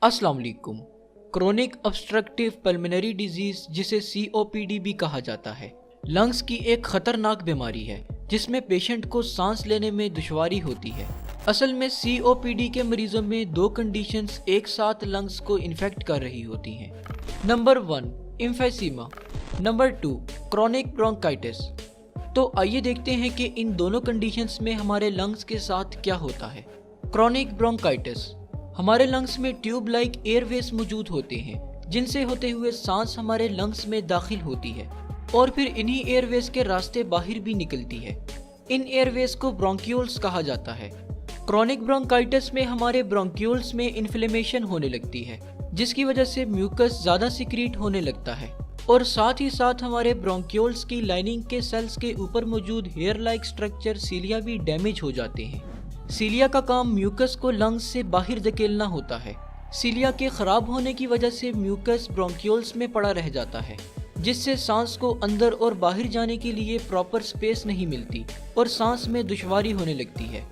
अस्सलाम वालेकुम। Chronic obstructive pulmonary disease जिसे COPD भी कहा जाता है, लंग्स की एक खतरनाक बीमारी है जिसमें पेशेंट को सांस लेने में दुश्वारी होती है। असल में COPD के मरीजों में दो कंडीशंस एक साथ लंग्स को इन्फेक्ट कर रही होती हैं। Number 1 emphysema, number 2 chronic bronchitis. तो आइए देखते हैं कि इन दोनों कंडीशंस में हमारे लंग्स के साथ क्या होता है। क्रोनिक ब्रोंकाइटिस, हमारे लंग्स में ट्यूब लाइक एयरवेज मौजूद होते हैं जिनसे होते हुए सांस हमारे लंग्स में दाखिल होती है और फिर इन्हीं एयरवेज के रास्ते बाहर भी निकलती है। इन एयरवेज को ब्रोंक्यूल्स कहा जाता है। क्रोनिक ब्रोंकाइटिस में हमारे ब्रोंक्यूल्स में इन्फ्लेमेशन होने लगती है जिसकी वजह से म्यूकस ज़्यादा सिक्रीट होने लगता है और साथ ही साथ हमारे ब्रोंक्यूल्स की लाइनिंग के सेल्स के ऊपर मौजूद हेयर लाइक स्ट्रक्चर सीलिया भी डैमेज हो जाते हैं। सीलिया का काम म्यूकस को लंग्स से बाहर धकेलना होता है। सीलिया के खराब होने की वजह से म्यूकस ब्रोंक्यूल्स में पड़ा रह जाता है जिससे सांस को अंदर और बाहर जाने के लिए प्रॉपर स्पेस नहीं मिलती और सांस में दुश्वारी होने लगती है।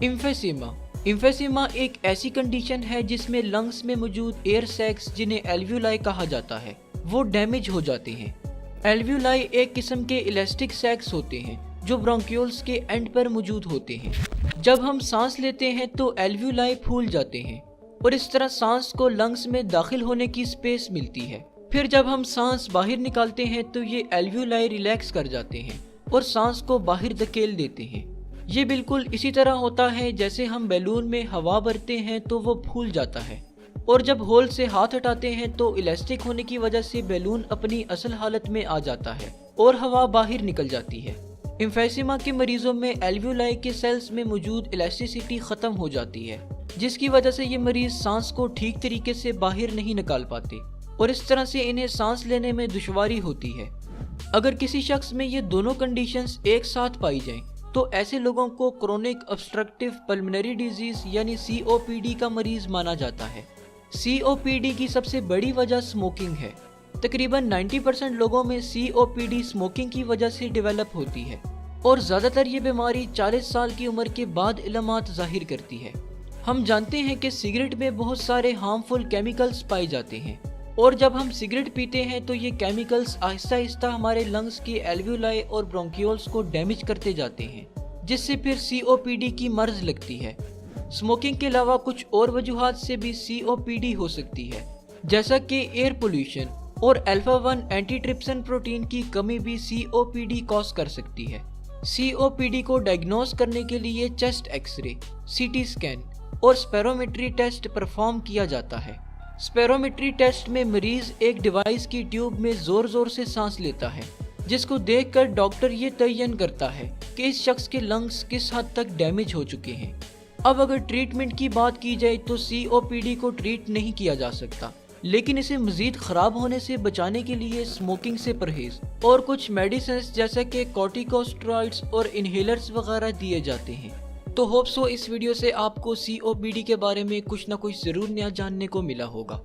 एम्फीसीमा, एम्फीसीमा एक ऐसी कंडीशन है जिसमें लंग्स में मौजूद एयर सैक्स जिन्हें एल्वियोलाई कहा जाता है वो डैमेज हो जाते हैं। एल्वियोलाई एक किस्म के इलास्टिक सैक्स होते हैं जो ब्रोंक्यूल्स के एंड पर मौजूद होते हैं। जब हम सांस लेते हैं तो एल्वियोलाई फूल जाते हैं और इस तरह सांस को लंग्स में दाखिल होने की स्पेस मिलती है। फिर जब हम सांस बाहर निकालते हैं तो ये एल्वियोलाई रिलैक्स कर जाते हैं और सांस को बाहर धकेल देते हैं। ये बिल्कुल इसी तरह होता है जैसे हम बैलून में हवा भरते हैं तो वो फूल जाता है और जब होल से हाथ हटाते हैं तो इलास्टिक होने की वजह से बैलून अपनी असल हालत में आ जाता है और हवा बाहर निकल जाती है। एम्फीसीमा के मरीजों में एल्वियोलाई के सेल्स में मौजूद इलास्टिसिटी खत्म हो जाती है जिसकी वजह से ये मरीज सांस को ठीक तरीके से बाहर नहीं निकाल पाते और इस तरह से इन्हें सांस लेने में दुश्वारी होती है। अगर किसी शख्स में ये दोनों कंडीशंस एक साथ पाई जाएं तो ऐसे लोगों को क्रोनिक ऑब्स्ट्रक्टिव पल्मोनरी डिजीज यानी COPD का मरीज माना जाता है। COPD की सबसे बड़ी वजह स्मोकिंग है। तकरीबन 90% लोगों में COPD स्मोकिंग की वजह से डेवलप होती है और ज़्यादातर ये बीमारी 40 साल की उम्र के बाद इलामात ज़ाहिर करती है। हम जानते हैं कि सिगरेट में बहुत सारे हार्मफुल केमिकल्स पाए जाते हैं और जब हम सिगरेट पीते हैं तो ये केमिकल्स आहिस्ता आहिस्ता हमारे लंग्स की एल्वियोलाई और ब्रोंक्यूल्स को डैमेज करते जाते हैं जिससे फिर COPD की मर्ज लगती है। स्मोकिंग के अलावा कुछ और वजूहात से भी COPD हो सकती है जैसा कि एयर पोल्यूशन और अल्फा-1 एंटीट्रिप्सिन प्रोटीन की कमी भी COPD कॉज कर सकती है। COPD को डायग्नोज करने के लिए चेस्ट एक्सरे, CT स्कैन और स्पेरोमेट्री टेस्ट परफॉर्म किया जाता है। स्पेरोमेट्री टेस्ट में मरीज एक डिवाइस की ट्यूब में जोर जोर से सांस लेता है जिसको देखकर डॉक्टर ये तयन करता है कि इस शख्स के लंग्स किस हद तक डैमेज हो चुके हैं। अब अगर ट्रीटमेंट की बात की जाए तो COPD को ट्रीट नहीं किया जा सकता लेकिन इसे मजीद खराब होने से बचाने के लिए स्मोकिंग से परहेज और कुछ मेडिसिन जैसे कि कॉर्टिकोस्टेरॉइड्स और इनहेलर्स वगैरह दिए जाते हैं। तो होप सो इस वीडियो से आपको COPD के बारे में कुछ ना कुछ ज़रूर नया जानने को मिला होगा।